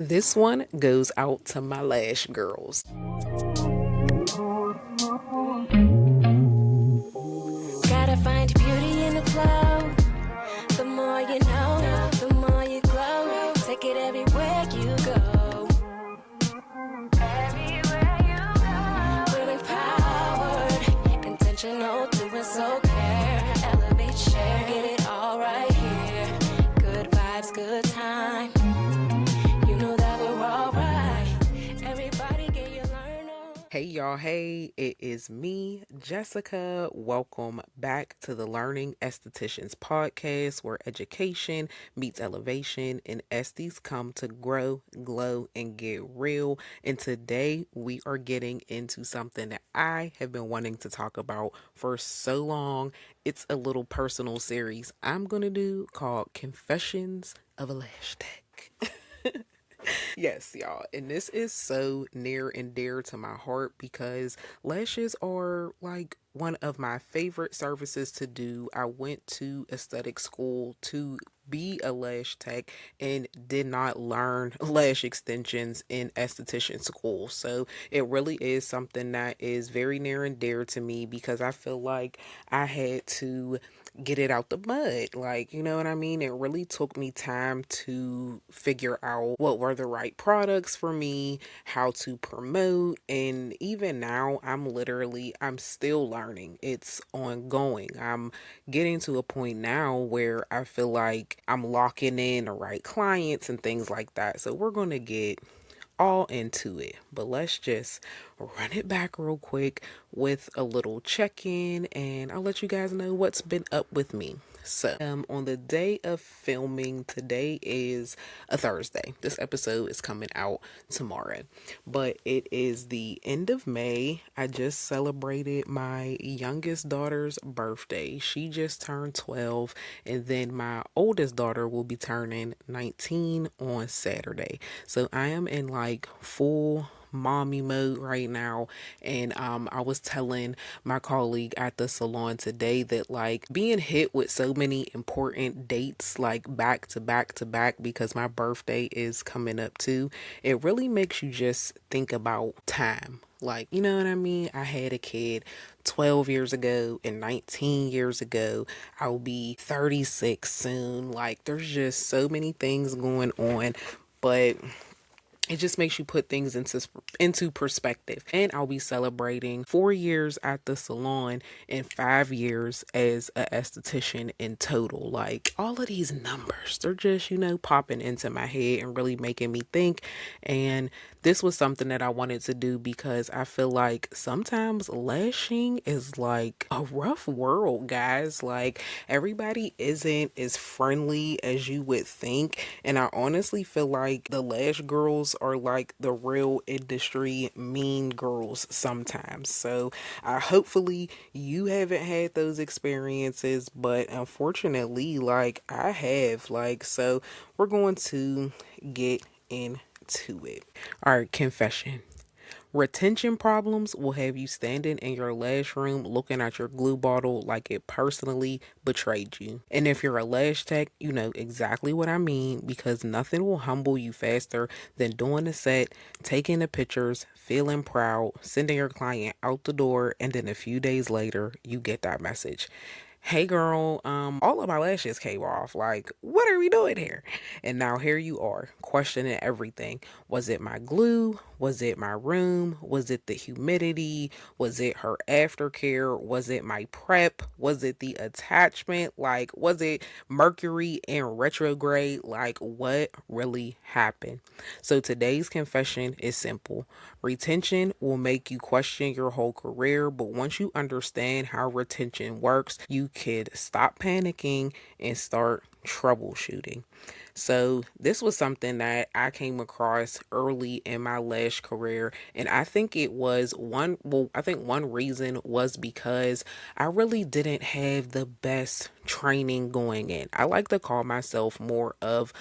This one goes out to my lash girls. Gotta find beauty in the flow. The more you know, the more you glow. Take it everywhere you go. Everywhere you go. We're empowered, intentional, doing so care. Elevate, share, get it all right here. Good vibes, good time. You know that we're all right. Everybody get your learn on. Hey y'all, hey, it is me, Jessica. Welcome back to the Learning Estheticians Podcast, where education meets elevation and esties come to grow, glow, and get real. And today we are getting into something that I have been wanting to talk about for so long. It's a little personal series I'm going to do called Confessions of a Lash Tech. Yes, y'all. And this is so near and dear to my heart because lashes are like one of my favorite services to do. I went to aesthetic school to be a lash tech and did not learn lash extensions in esthetician school. So it really is something that is very near and dear to me because I feel like I had to get it out the mud. Like, you know what I mean? It really took me time to figure out what were the right products for me, how to promote, and even now I'm still learning. It's ongoing. I'm getting to a point now where I feel like I'm locking in the right clients and things like that. So we're going to get all into it. But let's just run it back real quick with a little check-in and I'll let you guys know what's been up with me. So, on the day of filming, today is a Thursday. This episode is coming out tomorrow, but it is the end of May. I just celebrated my youngest daughter's birthday. She just turned 12, and then my oldest daughter will be turning 19 on Saturday. So I am in like full mommy mode right now, and I was telling my colleague at the salon today that like being hit with so many important dates like back to back to back because my birthday is coming up too, it really makes you just think about time. Like, you know what I mean? I had a kid 12 years ago and 19 years ago. I'll be 36 soon. Like, there's just so many things going on, but it just makes you put things into perspective. And I'll be celebrating 4 years at the salon and 5 years as an esthetician in total. Like, all of these numbers, they're just, popping into my head and really making me think. And this was something that I wanted to do because I feel like sometimes lashing is like a rough world, guys. Like, everybody isn't as friendly as you would think. And I honestly feel like the lash girls are like the real industry mean girls sometimes. So hopefully you haven't had those experiences, but unfortunately, like I have. Like, so we're going to get into it. All right, confession. Retention problems will have you standing in your lash room looking at your glue bottle like it personally betrayed you. And if you're a lash tech, you know exactly what I mean because nothing will humble you faster than doing the set, taking the pictures, feeling proud, sending your client out the door, and then a few days later, you get that message. Hey girl, all of my lashes came off. Like, what are we doing here? And now here you are, questioning everything. Was it my glue? Was it my room? Was it the humidity? Was it her aftercare? Was it my prep? Was it the attachment? Like, was it Mercury in retrograde? Like, what really happened? So today's confession is simple. Retention will make you question your whole career, but once you understand how retention works, you could stop panicking and start troubleshooting. So this was something that I came across early in my lash career, and I think one reason was because I really didn't have the best training going in. I like to call myself more of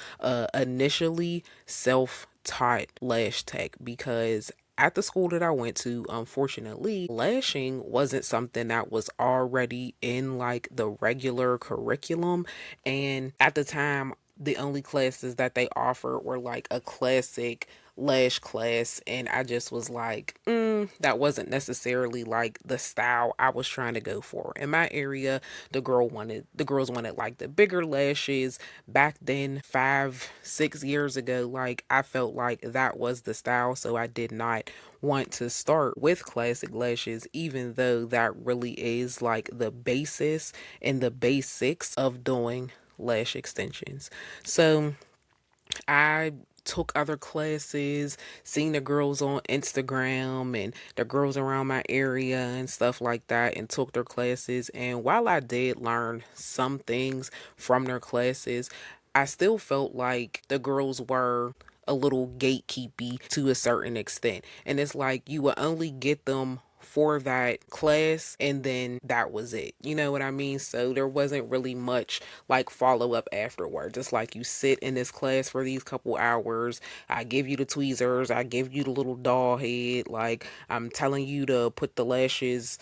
initially self-taught lash tech because at the school that I went to, unfortunately, lashing wasn't something that was already in like the regular curriculum. And at the time, the only classes that they offered were like a classic lash class, and I just was like, that wasn't necessarily like the style I was trying to go for. In my area, the girls wanted like the bigger lashes. Back then, 5, 6 years ago, like I felt like that was the style, so I did not want to start with classic lashes, even though that really is like the basis and the basics of doing lash extensions. So I took other classes, seen the girls on Instagram and the girls around my area and stuff like that, and took their classes. And while I did learn some things from their classes, I still felt like the girls were a little gatekeepy to a certain extent. And it's like you would only get them for that class and then that was it. You know what I mean? So there wasn't really much like follow up afterward. Just like you sit in this class for these couple hours, I give you the tweezers, I give you the little doll head, like I'm telling you to put the lashes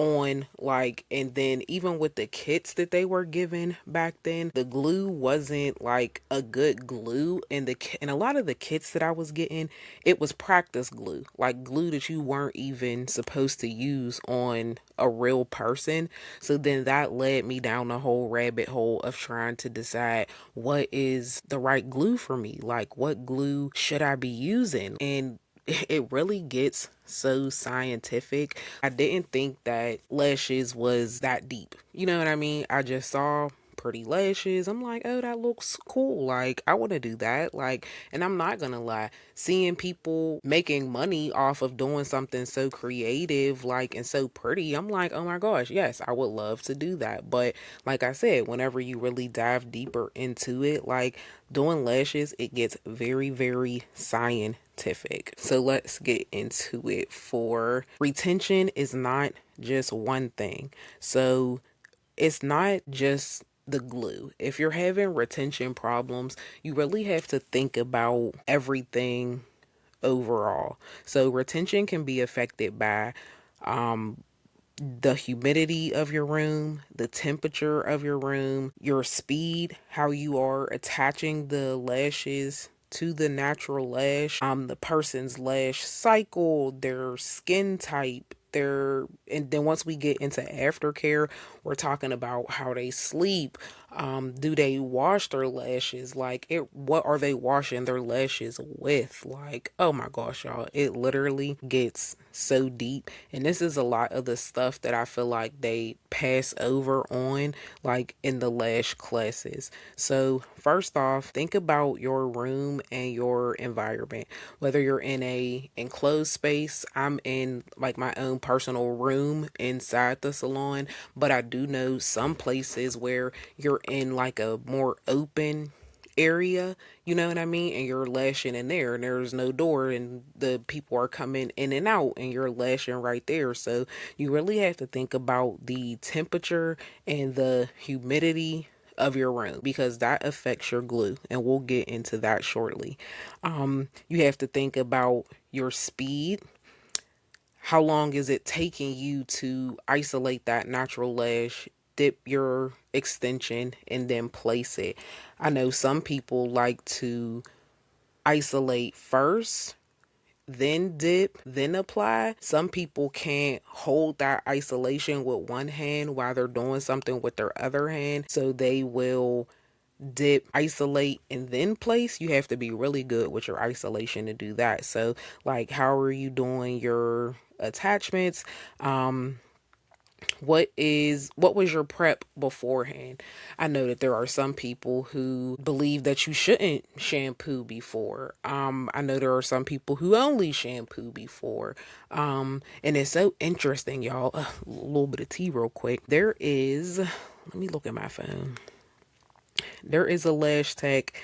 on, like, and then even with the kits that they were given back then, the glue wasn't like a good glue, and and a lot of the kits that I was getting, it was practice glue, like glue that you weren't even supposed to use on a real person. So then that led me down the whole rabbit hole of trying to decide what is the right glue for me, like what glue should I be using. And it really gets so scientific. I didn't think that lashes was that deep. You know what I mean? I just saw pretty lashes. I'm like, oh, that looks cool. Like, I want to do that. Like, and I'm not gonna lie, seeing people making money off of doing something so creative, like, and so pretty, I'm like, oh my gosh, yes, I would love to do that. But like I said, whenever you really dive deeper into it, like doing lashes, it gets very, very scientific. So let's get into it. For retention is not just one thing. So it's not just the glue. If you're having retention problems, you really have to think about everything overall. So retention can be affected by the humidity of your room, the temperature of your room, your speed, how you are attaching the lashes to the natural lash, the person's lash cycle, their skin type, and then once we get into aftercare, we're talking about how they sleep. Do they wash their lashes? Like, what are they washing their lashes with? Like, oh my gosh, y'all, it literally gets so deep. And this is a lot of the stuff that I feel like they pass over on, like in the lash classes. So first off, think about your room and your environment. Whether you're in a enclosed space, I'm in like my own personal room inside the salon, but I do know some places where you're in like a more open area, you know what I mean? And you're lashing in there and there's no door and the people are coming in and out and you're lashing right there. So you really have to think about the temperature and the humidity of your room because that affects your glue, and we'll get into that shortly. You have to think about your speed. How long is it taking you to isolate that natural lash, dip your extension, and then place it? I know some people like to isolate first, then dip, then apply. Some people can't hold that isolation with one hand while they're doing something with their other hand, so they will dip, isolate, and then place. You have to be really good with your isolation to do that. So like, how are you doing your attachments? What was your prep beforehand? I know that there are some people who believe that you shouldn't shampoo before. I know there are some people who only shampoo before. And it's so interesting, y'all. A little bit of tea real quick. Let me look at my phone. There is a Lash Tech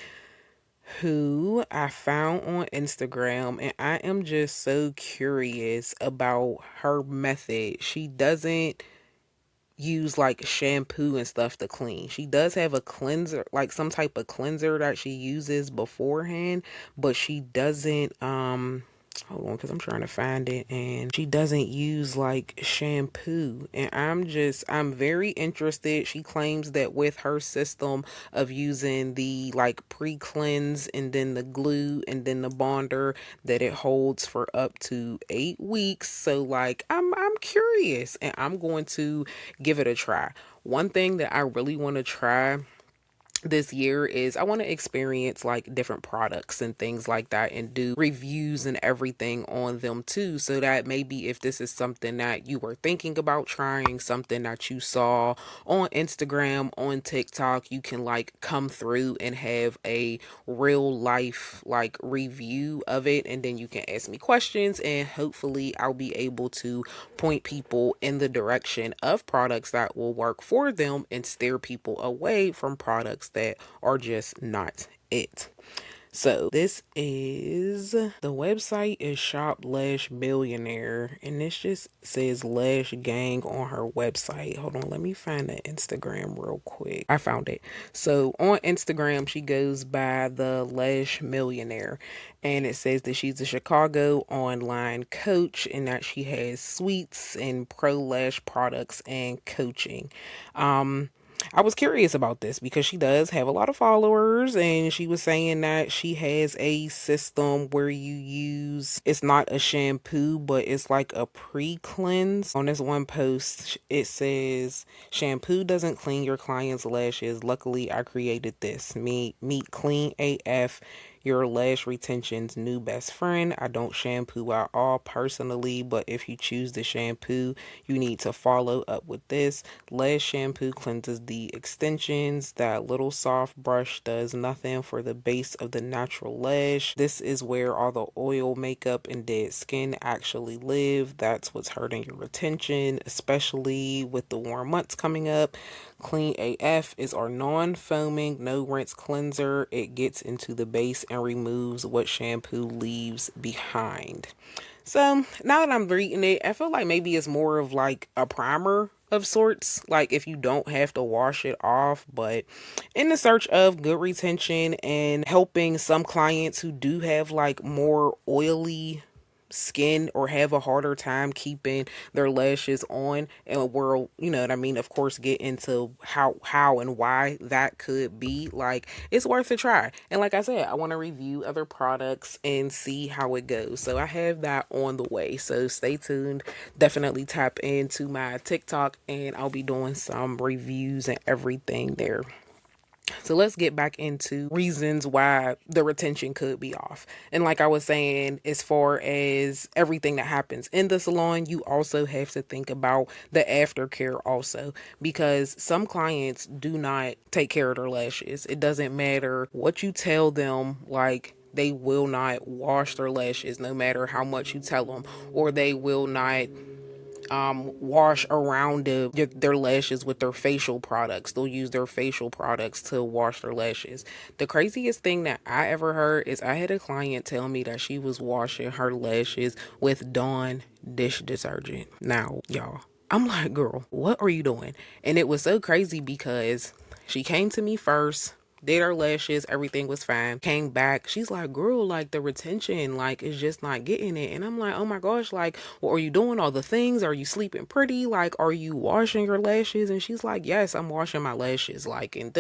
who I found on Instagram, and I am just so curious about her method. She doesn't use like shampoo and stuff to clean. She does have a cleanser, like some type of cleanser that she uses beforehand, but she doesn't hold on, because I'm trying to find it, and she doesn't use like shampoo, and I'm very interested. She claims that with her system of using the like pre-cleanse and then the glue and then the bonder, that it holds for up to 8 weeks. So like I'm curious, and I'm going to give it a try. One thing that I really want to try this year is I want to experience like different products and things like that and do reviews and everything on them too, so that maybe if this is something that you were thinking about trying, something that you saw on Instagram, on TikTok, you can like come through and have a real life like review of it, and then you can ask me questions, and hopefully I'll be able to point people in the direction of products that will work for them and steer people away from products that are just not it. So this is, the website is Shop Lash Billionaire, and this just says Lash Gang on her website. Hold on, let me find the Instagram real quick. I found it. So on Instagram, she goes by the Lash Millionaire, and it says that she's a Chicago online coach and that she has suites and pro lash products and coaching. I was curious about this because she does have a lot of followers, and she was saying that she has a system where you use, it's not a shampoo, but it's like a pre-cleanse. On this one post, it says, shampoo doesn't clean your client's lashes. Luckily, I created this. Meet Clean AF, your lash retention's new best friend. I don't shampoo at all personally, but if you choose the shampoo, you need to follow up with this. Lash shampoo cleanses the extensions. That little soft brush does nothing for the base of the natural lash. This is where all the oil, makeup, and dead skin actually live. That's what's hurting your retention, especially with the warm months coming up. Clean AF is our non-foaming, no rinse cleanser. It gets into the base and removes what shampoo leaves behind. So now that I'm reading it, I feel like maybe it's more of like a primer of sorts, like if you don't have to wash it off. But in the search of good retention and helping some clients who do have like more oily skin or have a harder time keeping their lashes on, and we'll, you know what I mean, of course, get into how and why that could be, like, it's worth a try. And like I said, I want to review other products and see how it goes, so I have that on the way, so stay tuned. Definitely tap into my TikTok, and I'll be doing some reviews and everything there. So let's get back into reasons why the retention could be off. And like I was saying, as far as everything that happens in the salon, you also have to think about the aftercare also, because some clients do not take care of their lashes. It doesn't matter what you tell them, like, they will not wash their lashes no matter how much you tell them, or they will not wash around their lashes with their facial products. They'll use their facial products to wash their lashes. The craziest thing that I ever heard is I had a client tell me that she was washing her lashes with Dawn dish detergent. Now, y'all, I'm like, girl, what are you doing? And it was so crazy because she came to me first, did her lashes, everything was fine. Came back, she's like, girl, like the retention, like, is just not getting it. And I'm like, oh my gosh, like, well, are you doing all the things? Are you sleeping pretty? Like, are you washing your lashes? And she's like, yes, I'm washing my lashes. Like, and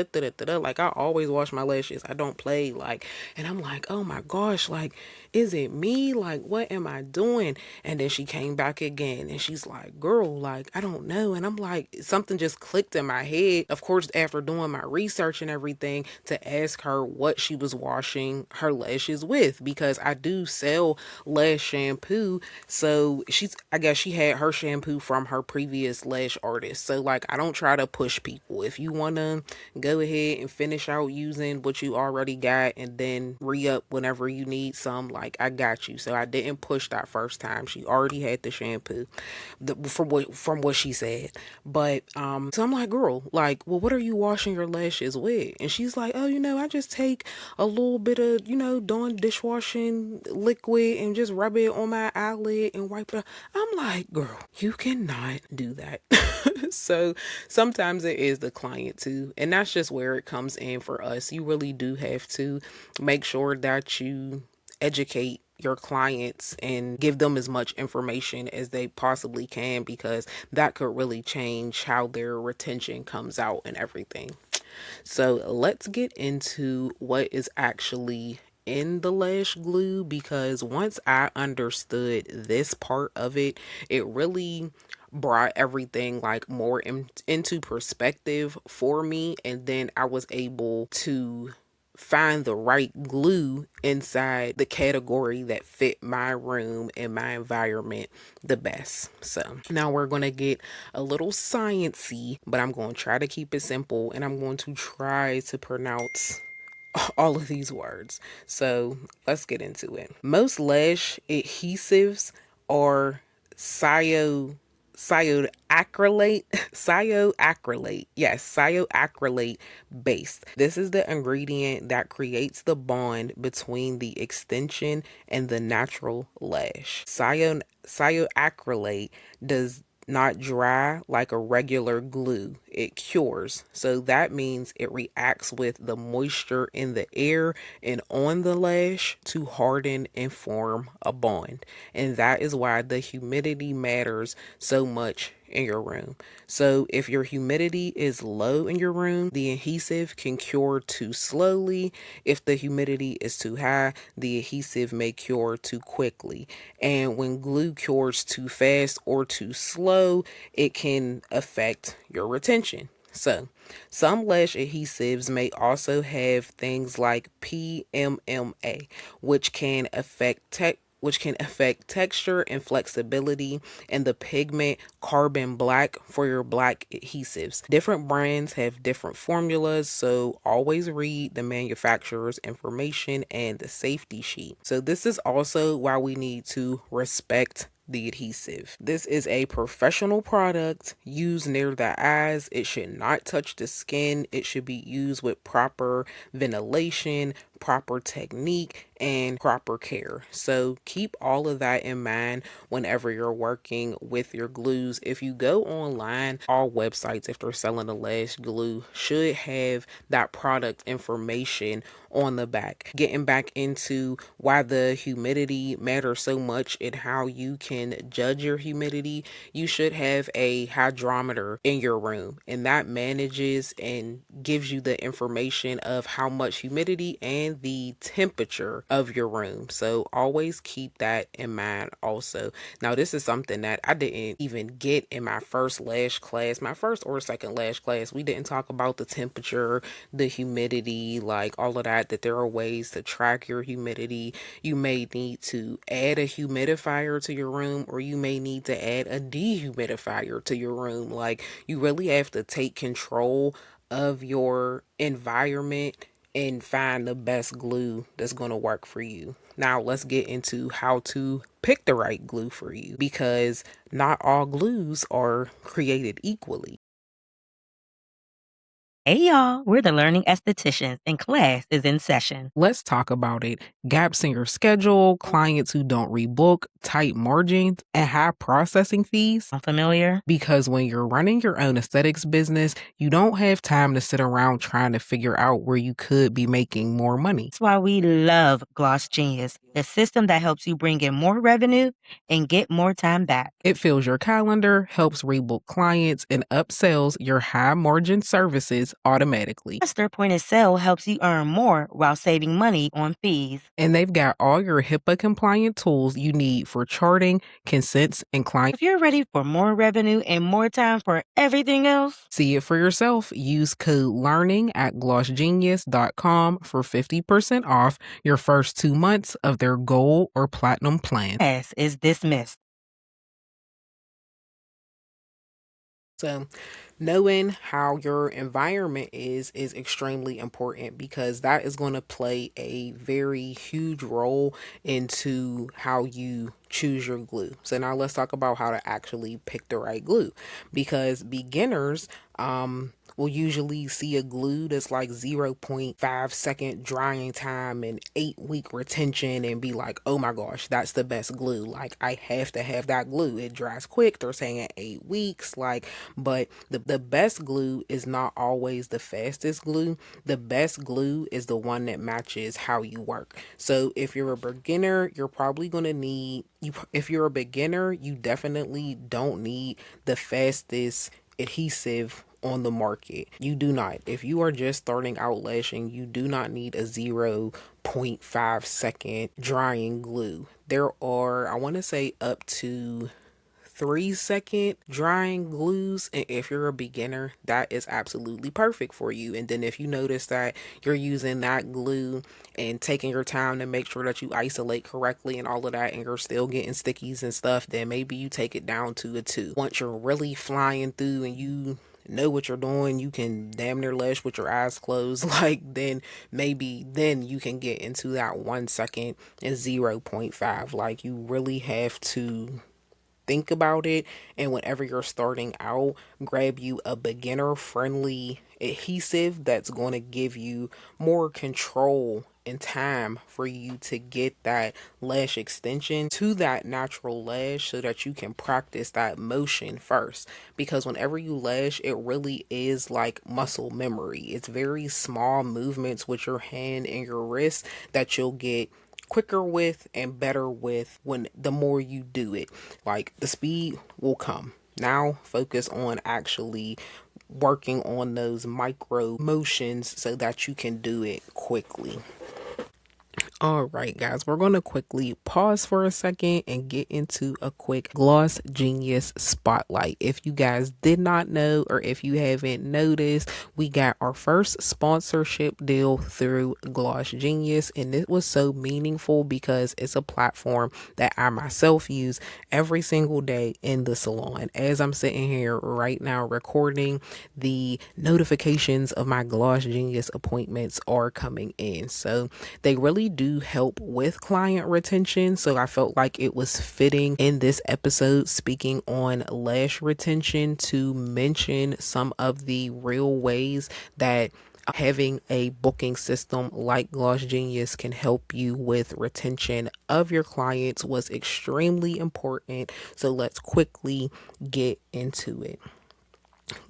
like, I always wash my lashes. I don't play. Like, and I'm like, oh my gosh, like, is it me? Like, what am I doing? And then she came back again and she's like, girl, like, I don't know. And I'm like, something just clicked in my head. Of course, after doing my research and everything, to ask her what she was washing her lashes with, because I do sell lash shampoo. So I guess she had her shampoo from her previous lash artist. So like, I don't try to push people. If you want to go ahead and finish out using what you already got and then re-up whenever you need some, like, I got you. So I didn't push that first time. She already had the shampoo from what she said. But so I'm like, girl, like, well, what are you washing your lashes with? And she's like, oh, I just take a little bit of, Dawn dishwashing liquid and just rub it on my eyelid and wipe it up. I'm like, girl, you cannot do that. So sometimes it is the client too. And that's just where it comes in for us. You really do have to make sure that you educate your clients and give them as much information as they possibly can, because that could really change how their retention comes out and everything. So let's get into what is actually in the lash glue, because once I understood this part of it, it really brought everything like more into perspective for me, and then I was able to find the right glue inside the category that fit my room and my environment the best. So now we're going to get a little sciencey, but I'm going to try to keep it simple, and I'm going to try to pronounce all of these words. So let's get into it. Most lash adhesives are cyanoacrylate, cyanoacrylate based. This is the ingredient that creates the bond between the extension and the natural lash. Cyanoacrylate does not dry like a regular glue. It cures. So that means it reacts with the moisture in the air and on the lash to harden and form a bond. And that is why the humidity matters so much in your room. So if your humidity is low in your room, the adhesive can cure too slowly. If the humidity is too high, the adhesive may cure too quickly. And when glue cures too fast or too slow, it can affect your retention. So, some lash adhesives may also have things like PMMA, which can affect texture and flexibility, and the pigment carbon black for your black adhesives. Different brands have different formulas, so always read the manufacturer's information and the safety sheet. So this is also why we need to respect the adhesive. This is a professional product used near the eyes. It should not touch the skin. It should be used with proper ventilation, proper technique, and proper care. So keep all of that in mind whenever you're working with your glues. If you go online, all websites, if they're selling a lash glue, should have that product information on the back. Getting back into why the humidity matters so much and how you can judge your humidity, you should have a hydrometer in your room, and that manages and gives you the information of how much humidity and the temperature of your room. So always keep that in mind also. Now, this is something that I didn't even get in my first lash class, my first or second lash class. We didn't talk about the temperature, the humidity, like all of that there are ways to track your humidity. You may need to add a humidifier to your room, or you may need to add a dehumidifier to your room. Like, you really have to take control of your environment and find the best glue that's going to work for you. Now, let's get into how to pick the right glue for you, because not all glues are created equally. Hey y'all, we're the Learning Estheticians and class is in session. Let's talk about it. Gaps in your schedule, clients who don't rebook, tight margins, and high processing fees. Unfamiliar? Because when you're running your own aesthetics business, you don't have time to sit around trying to figure out where you could be making more money. That's why we love GlossGenius, the system that helps you bring in more revenue and get more time back. It fills your calendar, helps rebook clients, and upsells your high margin services automatically. Plus, their point of sale helps you earn more while saving money on fees. And they've got all your HIPAA compliant tools you need for charting, consents, and client. If you're ready for more revenue and more time for everything else, see it for yourself. Use code LEARNING at GlossGenius.com for 50% off your first 2 months of their gold or platinum plan. class is dismissed. So knowing how your environment is extremely important, because that is going to play a very huge role into how you choose your glue. So now let's talk about how to actually pick the right glue, because beginners will usually see a glue that's like 0.5 second drying time and 8 week retention and be like, oh my gosh, that's the best glue. Like, I have to have that glue. It dries quick. They're saying 8 weeks. Like, but the best glue is not always the fastest glue. The best glue is the one that matches how you work. So if you're a beginner, you're probably going to need, if you're a beginner, you definitely don't need the fastest adhesive on the market. You do not. If you are just starting out lashing, you do not need a 0.5 second drying glue. There are, I want to say, up to 3 second drying glues, and if you're a beginner, that is absolutely perfect for you. And then if you notice that you're using that glue and taking your time to make sure that you isolate correctly and all of that, and you're still getting stickies and stuff, then maybe you take it down to a 2. Once you're really flying through and you know what you're doing, you can damn near lash with your eyes closed, like, then maybe then you can get into that 1 second and 0.5. Like, you really have to think about it. And whenever you're starting out, grab you a beginner friendly adhesive that's going to give you more control and time for you to get that lash extension to that natural lash, so that you can practice that motion first. Because whenever you lash, it really is like muscle memory. It's very small movements with your hand and your wrist that you'll get quicker with and better with when the more you do it. Like, the speed will come. Now focus on actually working on those micro motions so that you can do it quickly. All right, guys, we're going to quickly pause for a second and get into a quick GlossGenius Spotlight. If you guys did not know, or if you haven't noticed, we got our first sponsorship deal through GlossGenius, and it was so meaningful because it's a platform that I myself use every single day in the salon. As I'm sitting here right now recording, the notifications of my GlossGenius appointments are coming in. So they really do help with client retention. So I felt like it was fitting in this episode, speaking on lash retention, to mention some of the real ways that having a booking system like GlossGenius can help you with retention of your clients was extremely important. So let's quickly get into it.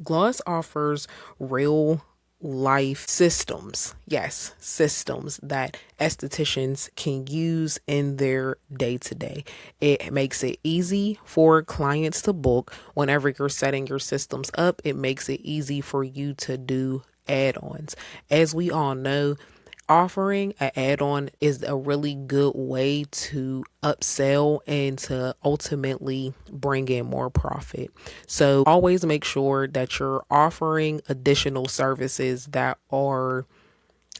Gloss offers real life systems. Yes, systems that estheticians can use in their day-to-day. It makes it easy for clients to book. Whenever you're setting your systems up, it makes it easy for you to do add-ons. As we all know, offering an add-on is a really good way to upsell and to ultimately bring in more profit. So always make sure that you're offering additional services that are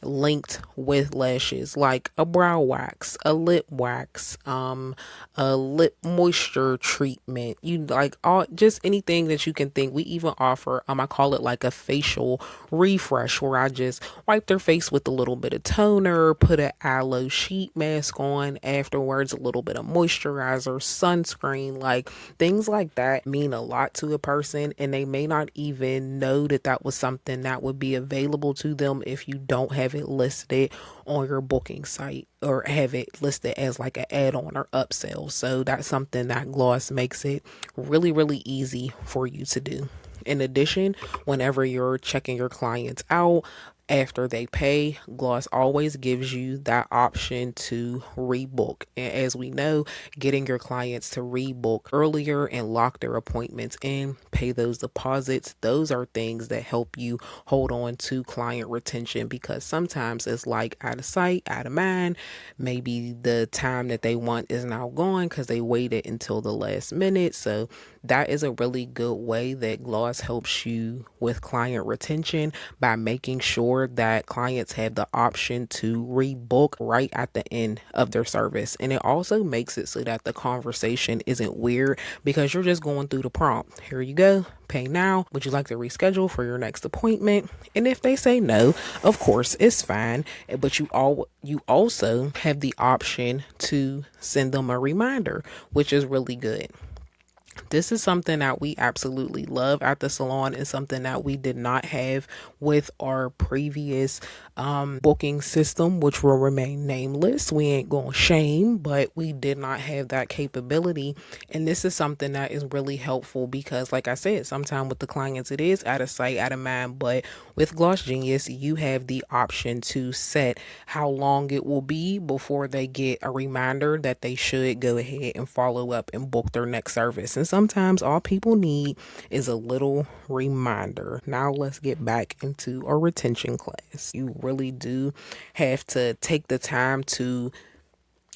linked with lashes, like a brow wax, a lip wax, a lip moisture treatment, you like all, just anything that you can think. We even offer, I call it like a facial refresh, where I just wipe their face with a little bit of toner, put an aloe sheet mask on afterwards, a little bit of moisturizer, sunscreen. Like, things like that mean a lot to a person, and they may not even know that that was something that would be available to them if you don't have it listed on your booking site, or have it listed as like an add-on or upsell. So that's something that Gloss makes it really, really easy for you to do. In addition, whenever you're checking your clients out after they pay, Gloss always gives you that option to rebook. And as we know, getting your clients to rebook earlier and lock their appointments in, pay those deposits, those are things that help you hold on to client retention, because sometimes it's like out of sight, out of mind. Maybe the time that they want is now gone because they waited until the last minute. So that is a really good way that Gloss helps you with client retention, by making sure sure that clients have the option to rebook right at the end of their service. And it also makes it so that the conversation isn't weird because you're just going through the prompt. Here you go. Pay now. Would you like to reschedule for your next appointment? And if they say no, of course, it's fine. But you also have the option to send them a reminder, which is really good. This is something that we absolutely love at the salon and something that we did not have with our previous booking system, which will remain nameless. We ain't going to shame, but we did not have that capability. And this is something that is really helpful because, like I said, sometimes with the clients, it is out of sight, out of mind. But with GlossGenius, you have the option to set how long it will be before they get a reminder that they should go ahead and follow up and book their next service. And sometimes all people need is a little reminder. Now let's get back into our retention class. You really do have to take the time to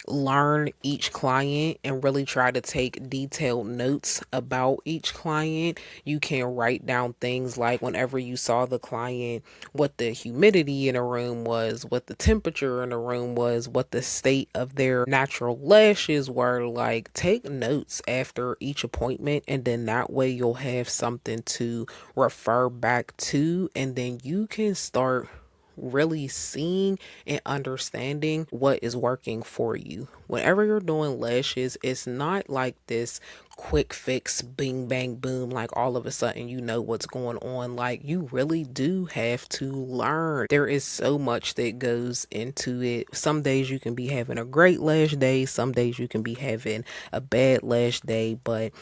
learn each client and really try to take detailed notes about each client. You can write down things like whenever you saw the client, what the humidity in a room was, what the temperature in a room was, what the state of their natural lashes were. Like, take notes after each appointment, and then that way you'll have something to refer back to, and then you can start really seeing and understanding what is working for you. Whenever you're doing lashes, it's not like this quick fix, bing, bang, boom, like all of a sudden you know what's going on. Like, you really do have to learn. There is so much that goes into it. Some days you can be having a great lash day, some days you can be having a bad lash day, but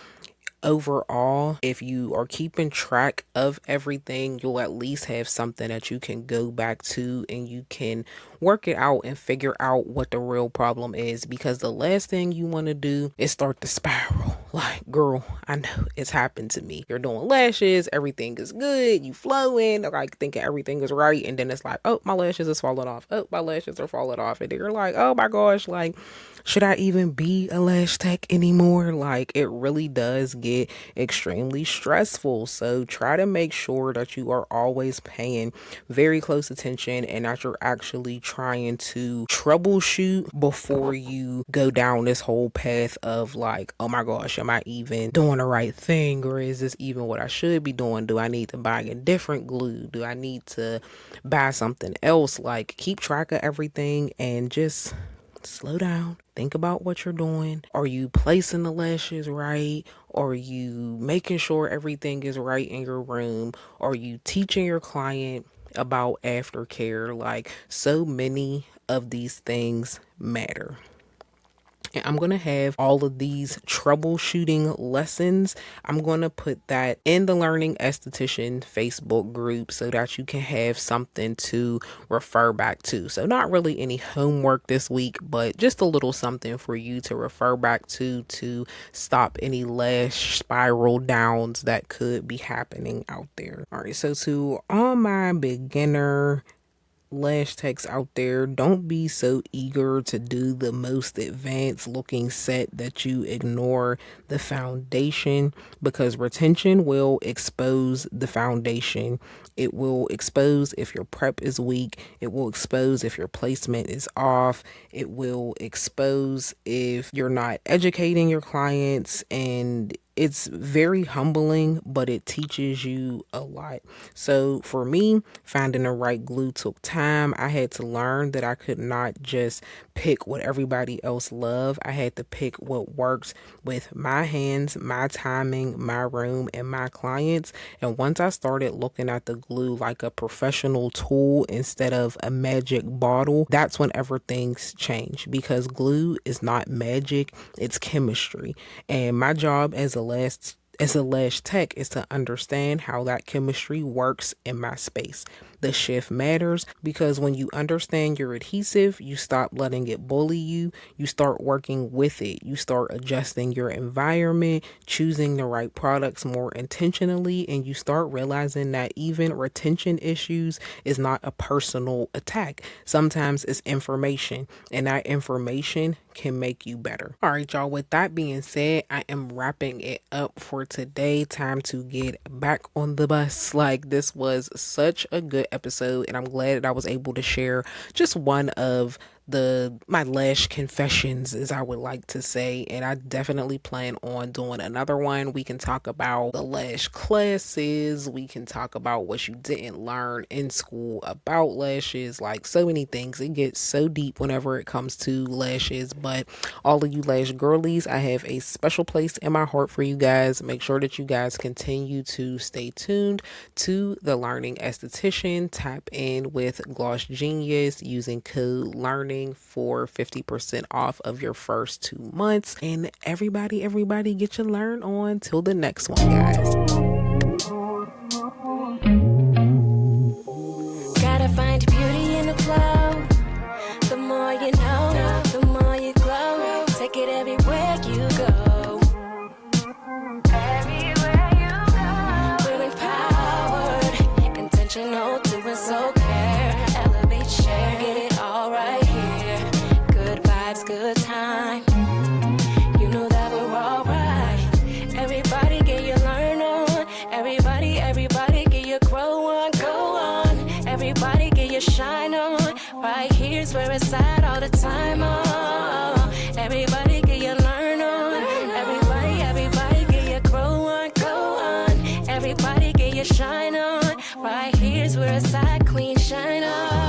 overall, if you are keeping track of everything, you'll at least have something that you can go back to and you can work it out and figure out what the real problem is, because the last thing you want to do is start the spiral. Like, girl, I know it's happened to me. You're doing lashes, everything is good, you flowing, like thinking everything is right, and then it's like, oh, my lashes is falling off. Oh, my lashes are falling off. And then you're like, oh my gosh, like, should I even be a lash tech anymore? Like, it really does get extremely stressful. So try to make sure that you are always paying very close attention and that you're actually trying to troubleshoot before you go down this whole path of like, oh my gosh, am I even doing the right thing? Or is this even what I should be doing? Do I need to buy a different glue? Do I need to buy something else? Like, keep track of everything and just slow down. Think about what you're doing. Are you placing the lashes right? Are you making sure everything is right in your room? Are you teaching your client about aftercare? Like, so many of these things matter. And I'm going to have all of these troubleshooting lessons. I'm going to put that in the Learning Esthetician Facebook group so that you can have something to refer back to. So not really any homework this week, but just a little something for you to refer back to stop any lash spiral downs that could be happening out there. All right, so to all my beginner lash techs out there, don't be so eager to do the most advanced looking set that you ignore the foundation, because retention will expose the foundation. It will expose if your prep is weak. It will expose if your placement is off. It will expose if you're not educating your clients, and it's very humbling, but it teaches you a lot. So for me, finding the right glue took time. I had to learn that I could not just pick what everybody else loved. I had to pick what works with my hands, my timing, my room, and my clients. And once I started looking at the glue like a professional tool instead of a magic bottle, that's whenever things change, because glue is not magic, it's chemistry. And my job as a lash tech is to understand how that chemistry works in my space. The shift matters because when you understand your adhesive, you stop letting it bully you. You start working with it. You start adjusting your environment, choosing the right products more intentionally, and you start realizing that even retention issues is not a personal attack. Sometimes it's information, and that information can make you better. All right, y'all, with that being said, I am wrapping it up for today. Time to get back on the bus. Like, this was such a good episode, and I'm glad that I was able to share just one of my lash confessions, as I would like to say, and I definitely plan on doing another one. We can talk about the lash classes, we can talk about what you didn't learn in school about lashes, like so many things. It gets so deep whenever it comes to lashes, but all of you lash girlies, I have a special place in my heart for you guys. Make sure that you guys continue to stay tuned to the Learning Esthetician. Tap in with GlossGenius using code LEARNING for 50% off of your first 2 months. And everybody get your learn on. Till the next one, guys. Gotta find beauty in the flow. The more you know, the more you glow. Take it everywhere you go. Everywhere you go. Feeling powered, intentional, doing so care. Elevate, share, get it all right here. Good vibes, good time. You know that we're alright. Everybody get your learn on. Everybody get your grow on, go on. Everybody get your shine on. Right here's where it's at all the time. Oh, everybody get your learn on. Everybody get your grow on, go on. Everybody get your shine on. Right here's where it's at, queen shine on.